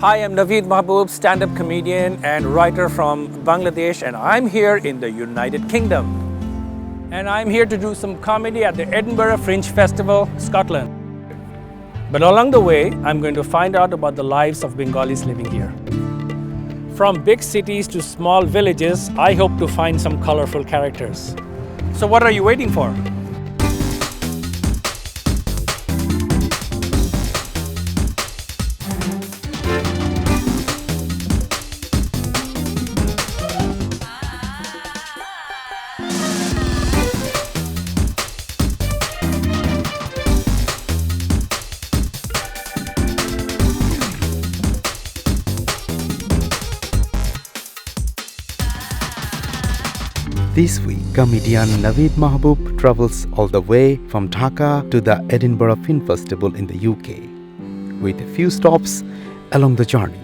Hi, I'm Naveed Mahboob, stand-up comedian and writer from Bangladesh, and I'm here in the United Kingdom. And I'm here to do some comedy at the Edinburgh Fringe Festival, Scotland. But along the way, I'm going to find out about the lives of Bengalis living here. From big cities to small villages, I hope to find some colorful characters. So what are you waiting for? This week, comedian Naveed Mahboob travels all the way from Dhaka to the Edinburgh Film Festival in the UK, with a few stops along the journey.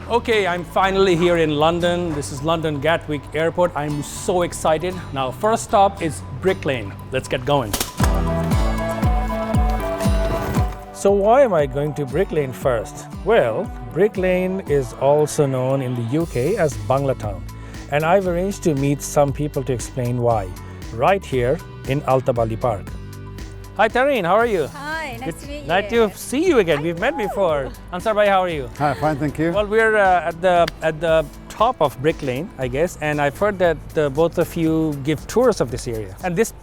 Okay, I'm finally here in London. This is London Gatwick Airport. I'm so excited. Now, first stop is Brick Lane. Let's get going. So why am I going to Brick Lane first? Well, Brick Lane is also known in the UK as Bangla Town. And I've arranged to meet some people to explain why, right here in Altabali Park. Hi Tareen, how are you? Hi, nice to meet you. Nice to see you again. We've met before. Ansar bhai, how are you? Hi, fine, thank you. Well, we're at the top of Brick Lane, I guess, and I've heard that both of you give tours of this area. And this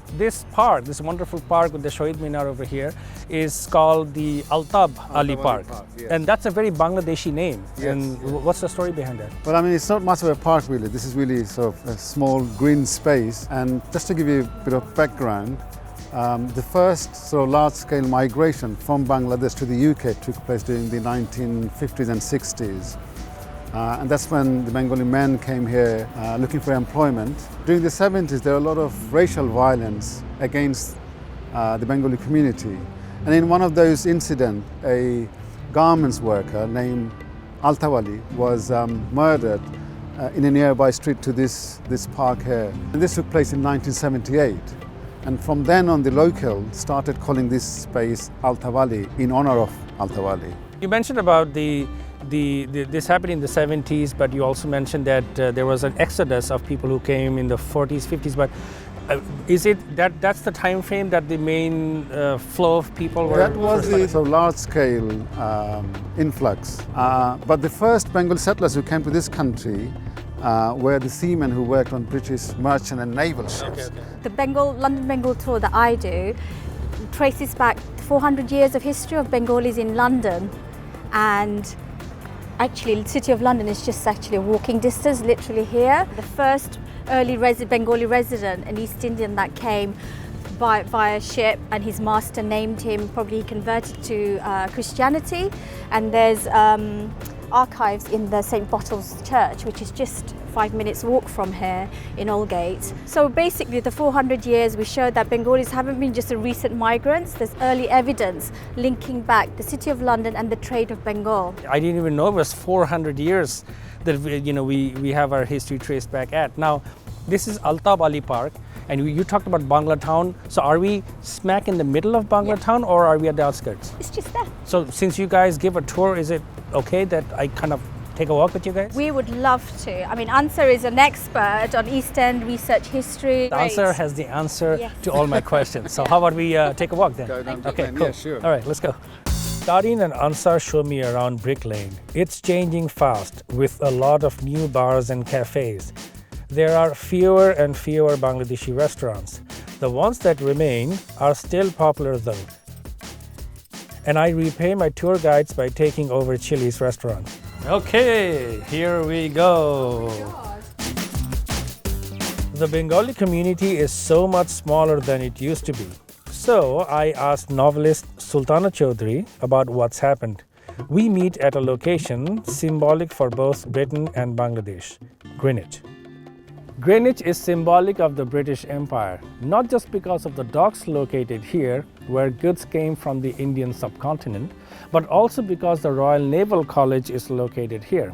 park, this wonderful park with the Shahid Minar over here, is called the Altab Ali Park. Yes. And that's a very Bangladeshi name. Yes, And yes. what's the story behind that? Well, I mean, it's not much of a park really. This is really sort of a small green space. And just to give you a bit of background, the first sort of large-scale migration from Bangladesh to the UK took place during the 1950s and 60s. And that's when the Bengali men came here looking for employment. During the 70s, there were a lot of racial violence against the Bengali community. And in one of those incidents, a garments worker named Altawali was murdered in a nearby street to this park here. And this took place in 1978. And from then on, the local started calling this space Altawali in honor of Altawali. You mentioned about this happened in the 70s, but you also mentioned that there was an exodus of people who came in the 40s, 50s. But is it that's the time frame that the main flow of people were? That was the sort of large-scale influx. But the first Bengali settlers who came to this country were the seamen who worked on British merchant and naval ships. Okay. The London Bengal tour that I do traces back 400 years of history of Bengalis in London, and actually the city of London is just actually a walking distance, literally here. The first early Bengali resident, an East Indian that came via ship, and his master named him, probably he converted to Christianity. And there's archives in the St. Bottles Church, which is just 5 minutes walk from here in Aldgate. So basically the 400 years we showed that Bengalis haven't been just a recent migrants. There's early evidence linking back the city of London and the trade of Bengal. I didn't even know it was 400 years that we have our history traced back at. Now, this is Altab Ali Park, and you talked about Bangla Town. So are we smack in the middle of Bangla Town, or are we at the outskirts? It's just there. So since you guys give a tour, is it okay that I kind of take a walk with you guys? We would love to. I mean, Ansar is an expert on East End research history. The answer has the answer Yes. to all my questions. So how about we take a walk then? Go down Okay, Brick Lane. cool. Yeah, sure. All right, let's go. Tareen and Ansar show me around Brick Lane. It's changing fast with a lot of new bars and cafes. There are fewer and fewer Bangladeshi restaurants. The ones that remain are still popular though. And I repay my tour guides by taking over Chili's restaurant. Okay, here we go. The Bengali community is so much smaller than it used to be. So I asked novelist Sultana Chaudhary about what's happened. We meet at a location symbolic for both Britain and Bangladesh, Greenwich. Greenwich is symbolic of the British Empire, not just because of the docks located here, where goods came from the Indian subcontinent, but also because the Royal Naval College is located here.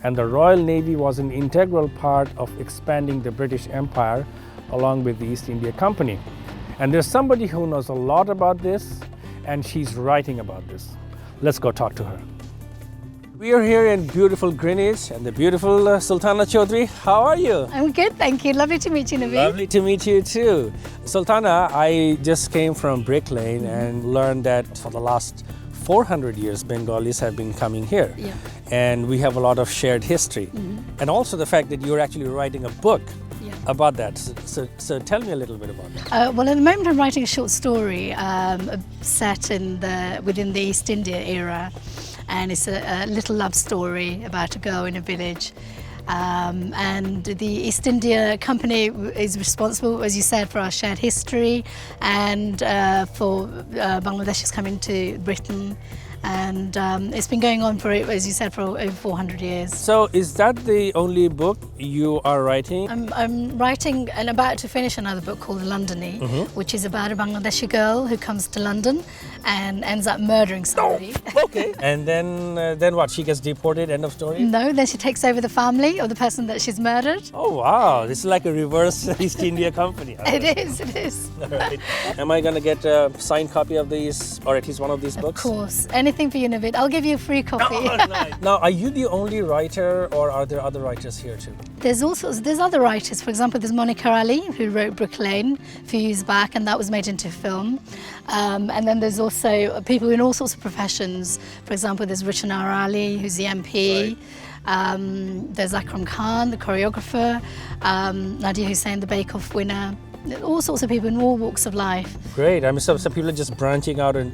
And the Royal Navy was an integral part of expanding the British Empire along with the East India Company. And there's somebody who knows a lot about this, and she's writing about this. Let's go talk to her. We are here in beautiful Greenwich and the beautiful Sultana Chaudhry. How are you? I'm good, thank you. Lovely to meet you, Naveed. Lovely to meet you too. Sultana, I just came from Brick Lane and learned that for the last 400 years Bengalis have been coming here. Yeah. And we have a lot of shared history. And also the fact that you're actually writing a book about that. So tell me a little bit about that. Well, at the moment I'm writing a short story set within the East India era. And it's a little love story about a girl in a village. And the East India Company is responsible, as you said, for our shared history and for Bangladeshis coming to Britain. And it's been going on for, as you said, for over 400 years. So is that the only book you are writing? I'm writing and about to finish another book called Londony, which is about a Bangladeshi girl who comes to London and ends up murdering somebody. Okay. And then what? She gets deported, end of story? No, then she takes over the family of the person that she's murdered. Oh wow, this is like a reverse East India Company. It is. All right. Am I going to get a signed copy of these, or at least one of these books? Of course. Anything for you, Naveed. I'll give you a free copy. Oh, nice. Now, are you the only writer, or are there other writers here too? There's other writers. For example, there's Monica Ali, who wrote Brick Lane a few years back, and that was made into a film. And then there's also people in all sorts of professions. For example, there's Richard Ali, who's the MP. Right. There's Akram Khan, the choreographer. Nadia Hussain, the Bake Off winner. All sorts of people in all walks of life. Great. I mean, some people are just branching out in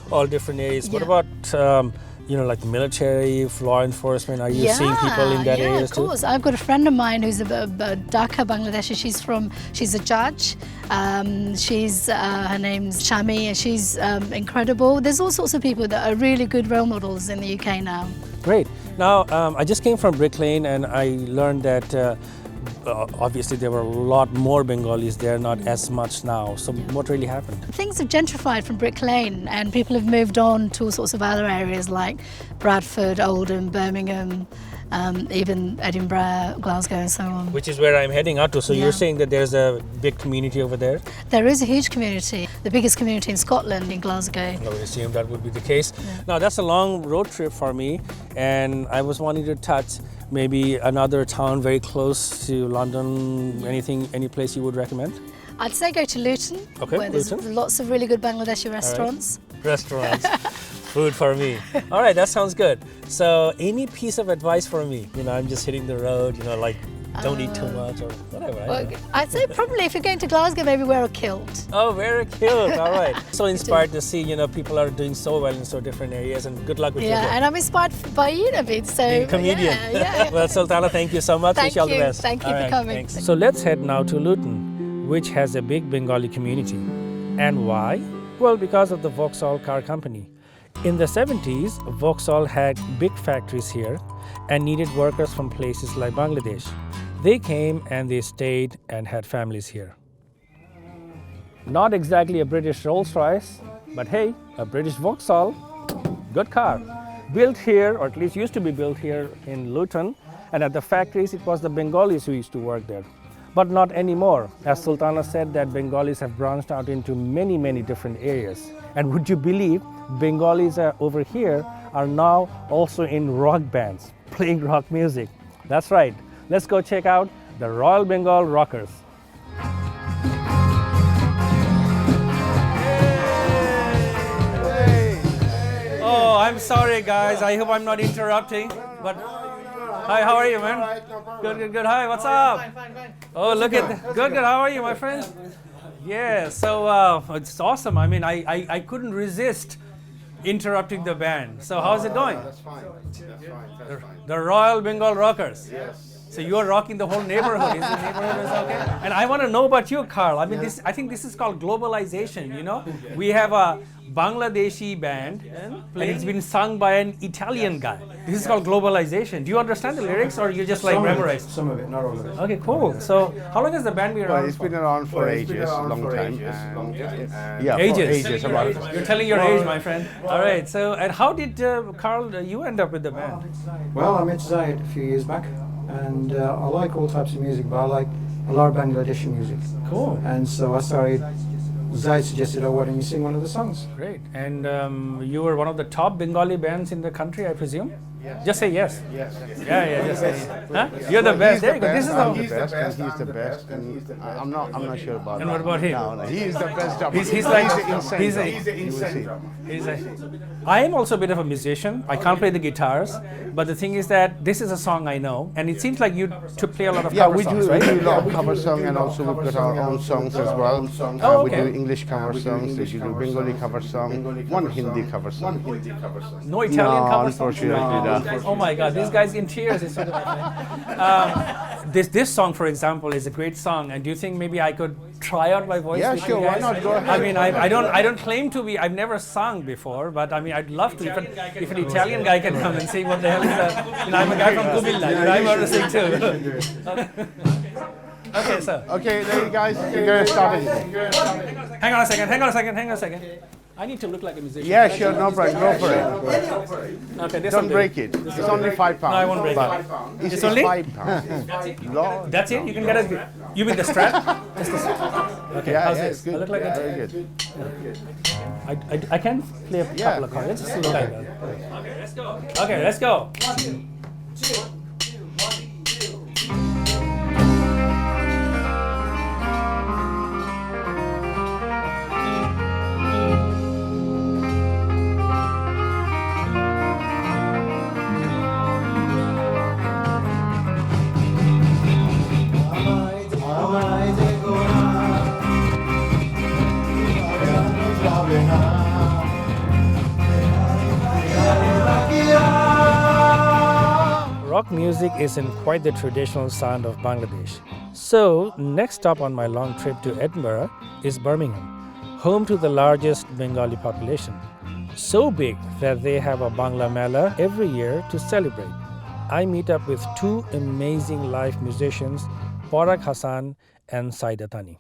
all different areas. Yeah. What about like military, law enforcement? Are you seeing people in that area too? Yeah, of course. I've got a friend of mine who's a Dhaka Bangladeshi. She's a judge. Her name's Shami, and she's incredible. There's all sorts of people that are really good role models in the UK now. Great. Now, I just came from Brick Lane and I learned that obviously there were a lot more Bengalis there, not as much now. So what really happened? Things have gentrified from Brick Lane and people have moved on to all sorts of other areas like Bradford, Oldham, Birmingham, even Edinburgh, Glasgow and so on. Which is where I'm heading out to. So you're saying that there's a big community over there? There is a huge community, the biggest community in Scotland, in Glasgow. I would assume that would be the case. Yeah. Now that's a long road trip for me and I was wanting to touch maybe another town very close to London. Any place you would recommend? I'd say go to Luton, where there's lots of really good Bangladeshi restaurants. Right. Restaurants, food for me. All right, that sounds good. So any piece of advice for me? I'm just hitting the road, don't eat too much or whatever. Well, I'd say probably if you're going to Glasgow, maybe wear a kilt. Oh, wear a kilt, all right. So inspired to see, people are doing so well in so different areas and good luck with your book. Yeah, and I'm inspired by you, Naveed, so... Being a comedian. Yeah. Well, Sultana, thank you so much. Thank Wish you all the best. Thank you for coming. Thanks. So let's head now to Luton, which has a big Bengali community. And why? Well, because of the Vauxhall car company. In the 70s, Vauxhall had big factories here and needed workers from places like Bangladesh. They came and they stayed and had families here. Not exactly a British Rolls-Royce, but hey, a British Vauxhall, good car. Built here, or at least used to be built here in Luton, and at the factories it was the Bengalis who used to work there. But not anymore. As Sultana said, that Bengalis have branched out into many, many different areas. And would you believe Bengalis over here are now also in rock bands, playing rock music. That's right. Let's go check out the Royal Bengal Rockers. Oh, I'm sorry guys. I hope I'm not interrupting. But hi, how are you, man? Good. Hi, what's up? Fine. Oh, look at that. Good. How are you, my friend? Yeah. So it's awesome. I mean, I couldn't resist interrupting the band. So how's it going? That's fine. The Royal Bengal Rockers. Yes. So you're rocking the whole neighborhood. Is the neighborhood okay? And I want to know about you, Carl. I mean, I think this is called globalization. We have a Bangladeshi band, and it's been sung by an Italian guy. This is called globalization. Do you understand the lyrics, or you just memorize? Some of it, not all of it. Okay, cool. So how long has the band been around? Well, it's been around for ages, long time. Yeah, ages. For ages. About You're telling your age, my friend. All right. So, and how did Carl you end up with the band? Well, I met Zayed a few years back, and I like all types of music, but I like a lot of Bangladeshi music. Cool. And so I started Zahid suggested, "Oh, why don't you sing one of the songs?" Great. And you were one of the top Bengali bands in the country, I presume? Yes. Just say yes. Yes. Yeah, just say yes. Huh? You're the best. There you go. This is I'm the the best, and he's the best, and I'm not sure about And that. what about him? No, he is the best drummer. He's like the insane he's drummer. a, You will see. he's a, I am also a bit of a musician. I can't play the guitars, but the thing is that this is a song I know, and it seems like you to play a lot of Yeah, cover we songs, do, right? we do a lot of cover songs, and also we've got our own songs as well. Oh, We okay. do English cover songs, we do Bengali cover song, one Hindi cover song. No Italian No, cover songs? unfortunately, no. Oh my God, this guy's in tears. This song, for example, is a great song, and do you think maybe I could try out my voice? Yeah, with sure, you why guys? not? Go ahead. I mean, I don't claim to be. I've never sung before, but I mean, I'd love to. If an Italian guy can come and sing, what the hell is that? You know, I'm a guy from Kumilla. You know, I'm out to sing too. Okay, sir. Okay, there you guys, you're going to start it. Hang on a second. I need to look like a musician. Yeah, sure, no problem, go for it. Okay, this Don't will do. break it. It's only £5. No, I won't break but it. It's only? £5. Lord. That's it? You can get a... You mean the strap? Just the strap. Okay, Yeah, how's yeah, this? it's good. I look like Very that. good. I can play a couple of chords. Let's just look like that. Okay, let's go. Rock music is in quite the traditional sound of Bangladesh. So, next stop on my long trip to Edinburgh is Birmingham, home to the largest Bengali population. So big that they have a Bangla Mela every year to celebrate. I meet up with two amazing live musicians, Parag Hassan and Saida Tani.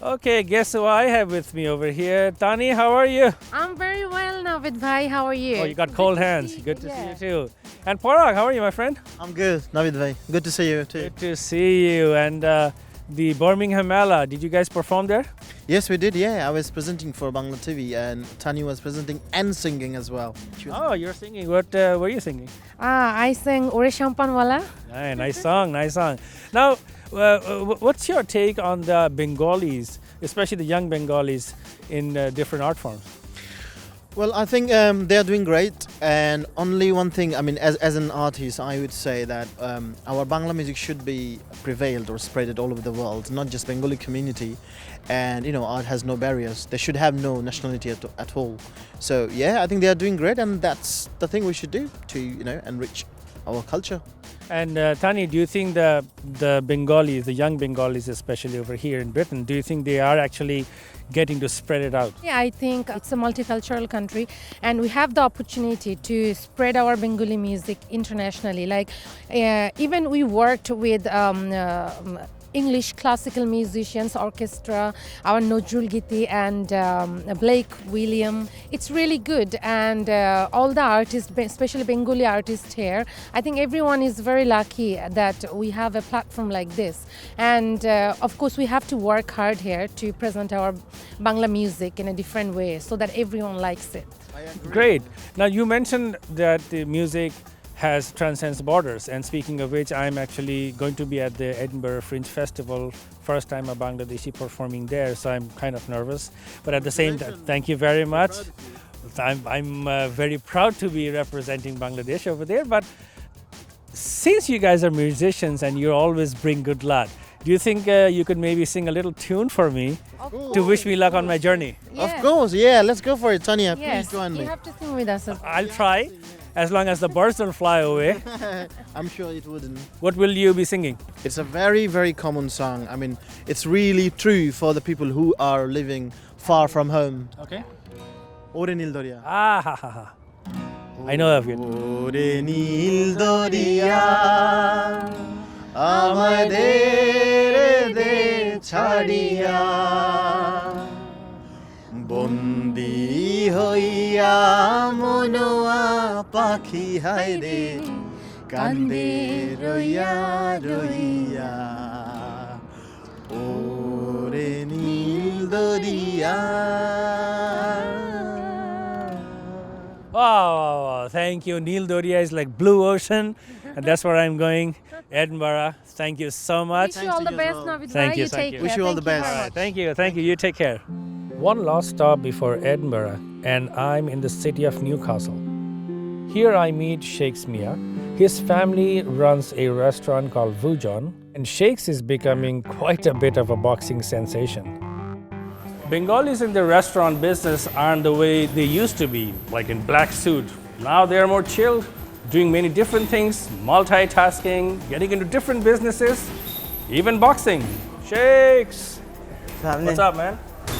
Okay, guess who I have with me over here? Tani, how are you? I'm very well, Navid Bhai. How are you? Oh, you got cold hands. Good to see you too. And Parag, how are you, my friend? I'm good, Navid Bhai. Good to see you too. Good to see you. And the Birmingham Mela, did you guys perform there? Yes, we did. Yeah, I was presenting for Bangla TV, and Tani was presenting and singing as well. Oh, you're singing. What were you singing? I sang Ore Champanwala. Nice song, nice song. Now, what's your take on the Bengalis, especially the young Bengalis in different art forms? Well, I think they are doing great, and only one thing, I mean, as an artist, I would say that our Bangla music should be prevailed or spread all over the world, not just Bengali community. And you know, art has no barriers. They should have no nationality at all. So yeah, I think they are doing great, and that's the thing we should do to, you know, enrich our culture. And Tani, do you think the Bengalis, the young Bengalis especially over here in Britain, do you think they are actually getting to spread it out? Yeah, I think it's a multicultural country, and we have the opportunity to spread our Bengali music internationally. Like even we worked with English classical musicians, orchestra, our Nojrul Giti and Blake William. It's really good, and all the artists, especially Bengali artists here, I think everyone is very lucky that we have a platform like this. And of course, we have to work hard here to present our Bangla music in a different way so that everyone likes it. Great. Now, you mentioned that the music has transcends borders, and speaking of which, I'm actually going to be at the Edinburgh Fringe Festival, first time a Bangladeshi performing there, so I'm kind of nervous, but at the same time, thank you very much. I'm very proud to be representing Bangladesh over there, but since you guys are musicians and you always bring good luck, do you think you could maybe sing a little tune for me to wish me luck on my journey? Yes. Of course, yeah, let's go for it, Tanya. Yes, Please join me. you have to sing with us. I'll try, as long as the birds don't fly away. I'm sure it wouldn't. What will you be singing? It's a very, very common song. I mean, it's really true for the people who are living far from home. Okay. Ore Nil Doriya. Ah, ha, ha, ha. I know of it. Ore Nil Doriya, amader de chhadiya, bondi hoiya monoa pakhi hai re, kande roiya roiya. Ore Nil Doria. Oh, thank you. Neil Doria is like blue ocean, and that's where I'm going. Edinburgh. Thank you so much. Wish you all the best, Navid. Thank you, You thank take you. care. Wish you all the Thank best. very All much. right, thank you. You take care. One last stop before Edinburgh, and I'm in the city of Newcastle. Here I meet Sheikh's Mia. His family runs a restaurant called Vujon, and Sheikh's is becoming quite a bit of a boxing sensation. Bengalis in the restaurant business aren't the way they used to be, like in black suit. Now they're more chilled, doing many different things, multitasking, getting into different businesses, even boxing. Sheikh's! What's up, man?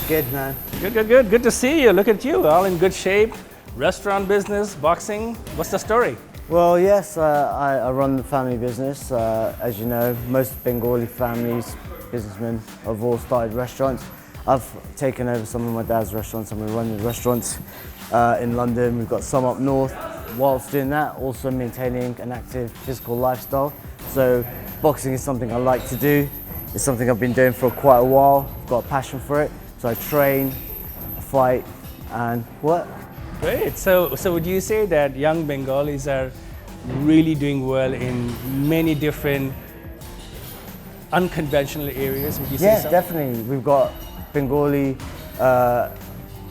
Good, man. Good. Good to see you. Look at you, all in good shape. Restaurant business, boxing. What's the story? Well, yes, I run the family business. As you know, most Bengali families, businessmen, have all started restaurants. I've taken over some of my dad's restaurants and we're running restaurants in London. We've got some up north. Whilst doing that, also maintaining an active physical lifestyle. So boxing is something I like to do. It's something I've been doing for quite a while. I've got a passion for it. So I train, I fight, and work. Great. So would you say that young Bengalis are really doing well in many different unconventional areas? Would you say Yeah, so? definitely. We've got Bengali,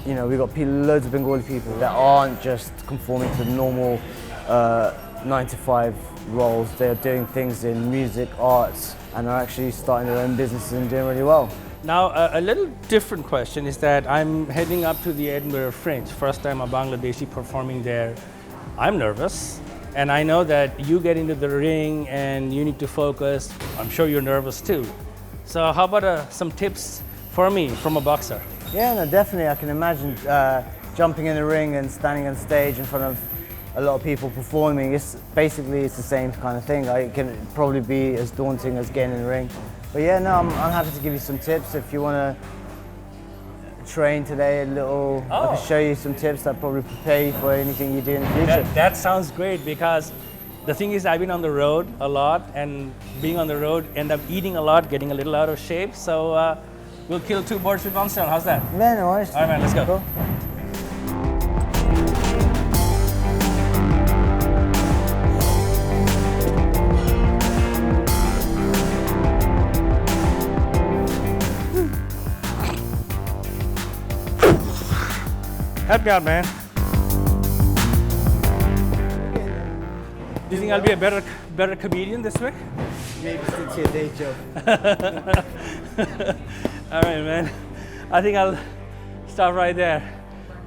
we've got loads of Bengali people that aren't just conforming to normal 9-to-5 roles. They're doing things in music, arts, and are actually starting their own businesses and doing really well. Now, a little different question is that I'm heading up to the Edinburgh Fringe. First time a Bangladeshi performing there. I'm nervous, and I know that you get into the ring and you need to focus. I'm sure you're nervous too. So how about some tips for me from a boxer? Yeah, no, definitely. I can imagine jumping in the ring and standing on stage in front of a lot of people performing. It's the same kind of thing. It can probably be as daunting as getting in the ring. But yeah, no, I'm happy to give you some tips if you want to train today a little. I can show you some tips that probably prepare you for anything you do in the future. That sounds great, because the thing is I've been on the road a lot, and being on the road end up eating a lot, getting a little out of shape. So we'll kill two birds with one stone. How's that? Yeah, no worries. All right, man, let's go. Cool. Help me out, man. Do you think I'll be a better comedian this week? Maybe it's your day job. All right, man. I think I'll stop right there.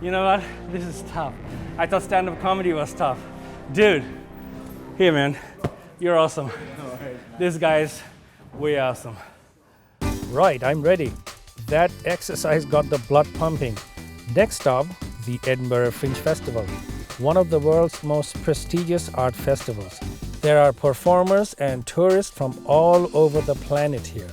You know what? This is tough. I thought stand-up comedy was tough. Dude, here, man. You're awesome. This guy's way awesome. Right, I'm ready. That exercise got the blood pumping. Next stop, the Edinburgh Fringe Festival, one of the world's most prestigious art festivals. There are performers and tourists from all over the planet here.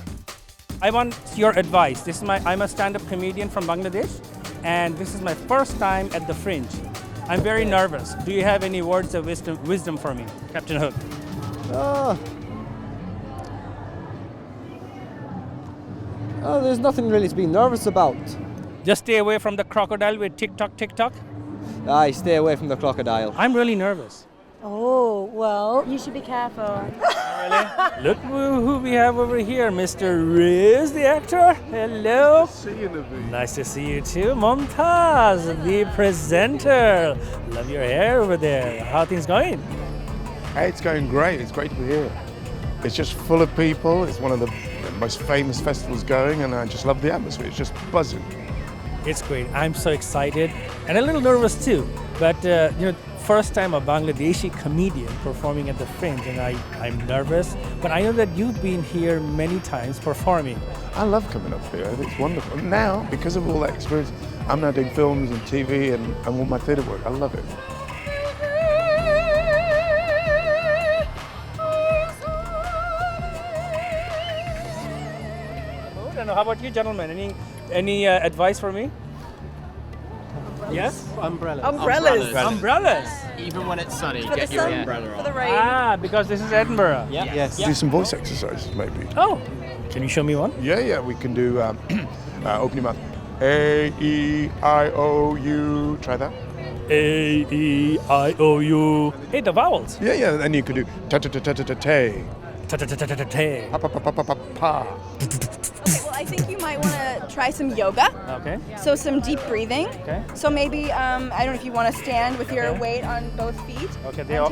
I want your advice. I'm a stand-up comedian from Bangladesh, and this is my first time at the Fringe. I'm very nervous. Do you have any words of wisdom for me, Captain Hook? There's nothing really to be nervous about. Just stay away from the crocodile with tick-tock, tick-tock. Aye, stay away from the crocodile. I'm really nervous. Oh, well, you should be careful. Really? Look who we have over here, Mr. Riz, the actor. Hello. Nice to see you, Naveed. Nice to see you too. Mumtaz, the presenter. Love your hair over there. How are things going? Hey, it's going great. It's great to be here. It's just full of people. It's one of the most famous festivals going, and I just love the atmosphere. It's just buzzing. It's great. I'm so excited and a little nervous too. But first time a Bangladeshi comedian performing at the Fringe, and I'm nervous. But I know that you've been here many times performing. I love coming up here. It's wonderful. Now, because of all that experience, I'm now doing films and TV and all my theatre work. I love it. How about you, gentlemen? Any advice for me? Yes? Umbrellas. Even when it's sunny, For get the your sun, umbrella on. for the rain. Because this is Edinburgh. Yep. Yes. Do some voice exercises, maybe. Oh, can you show me one? Yeah, we can do open your mouth. A-E-I-O-U. Try that. A-E-I-O-U. Hey, the vowels. Yeah, then you could do ta-ta-ta-ta-ta-ta-tay. Ta-ta-ta-ta-ta-ta-tay. Pa-pa-pa-pa-pa-pa. Well, I think you might want to try some yoga. Okay. So some deep breathing. Okay. So maybe, I don't know if you want to stand with your weight on both feet. Okay, and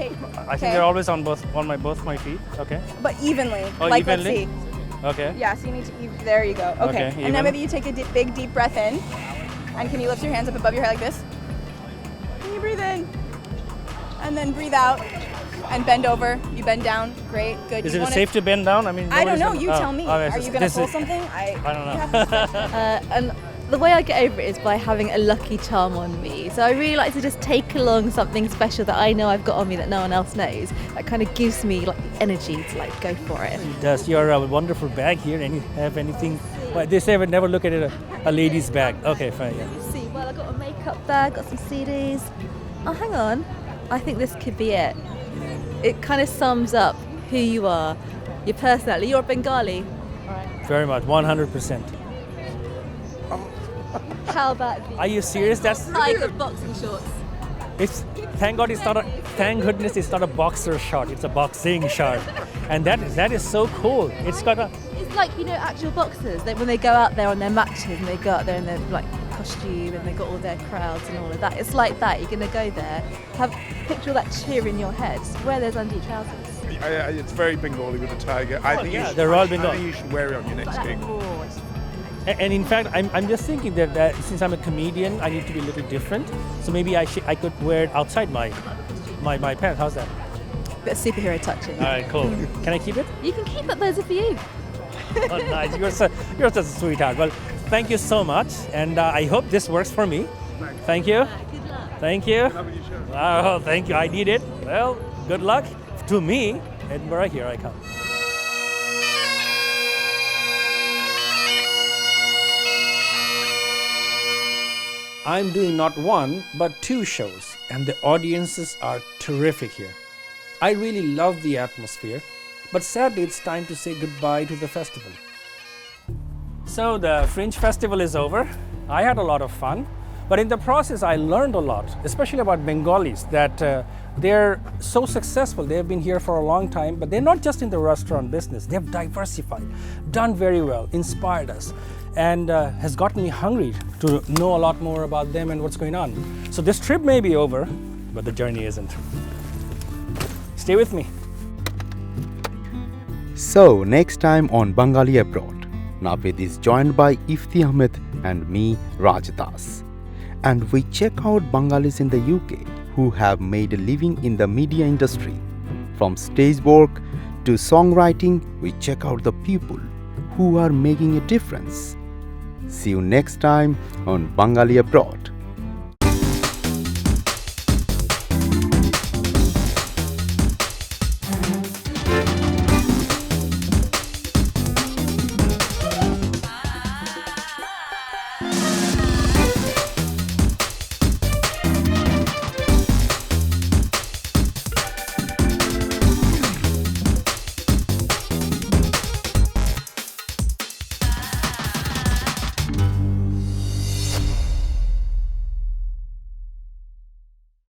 I think they're always on both my feet. Okay. But evenly. Oh, like, evenly? let's see. Okay. Yeah, so you need to, there you go. Okay. Okay, And now maybe you take a big, deep breath in. And can you lift your hands up above your head like this? Can you breathe in? And then breathe out. And bend over. You bend down. Great. Good. Is it safe to bend down? I mean, I don't know. nobody's You tell me. Okay, Are you going to pull something? I don't know. And the way I get over it is by having a lucky charm on me. So I really like to just take along something special that I know I've got on me that no one else knows. That kind of gives me like the energy to like go for it. Does your wonderful bag here have anything? Well, they say I would never look at a lady's bag. Okay, fine. Yeah. Let me see. Well, I've got a makeup bag, got some CDs. Oh, hang on. I think this could be it. It kind of sums up who you are, your personality. You're a Bengali. Very much, 100%. How about Are you serious? That's tiger boxing shorts? Thank goodness it's not a boxer shot. It's a boxing shot, and that is so cool. It's got a. It's like, you know, actual boxers. When they go out there on their matches and they go out there in their like costume and they got all their crowds and all of that. It's like that. You're gonna go there, picture all that cheer in your head. Wear those under your trousers. It's very Bengali with the tiger. I think they're all Bengali. I think you should wear it on your next gig. And in fact, I'm just thinking that since I'm a comedian, I need to be a little different. So maybe I could wear it outside my pants. How's that? Bit of superhero touch in. All right, cool. Can I keep it? You can keep it. Those are for you. Oh, nice. You're such a sweetheart. Well, thank you so much, and I hope this works for me. Thank you. Good luck. Thank you. Oh, thank you. I need it. Well, good luck to me. Edinburgh, here I come. I'm doing not one, but 2 shows, and the audiences are terrific here. I really love the atmosphere, but sadly it's time to say goodbye to the festival. So the Fringe Festival is over. I had a lot of fun, but in the process I learned a lot, especially about Bengalis, that they're so successful. They've been here for a long time, but they're not just in the restaurant business. They've diversified, done very well, inspired us, and has gotten me hungry to know a lot more about them and what's going on. So this trip may be over, but the journey isn't. Stay with me. So, next time on Bangali Abroad, Navid is joined by Ifti Ahmed and me, Raj Das. And we check out Bengalis in the UK who have made a living in the media industry. From stage work to songwriting, we check out the people who are making a difference. See you next time on Bangali Abroad.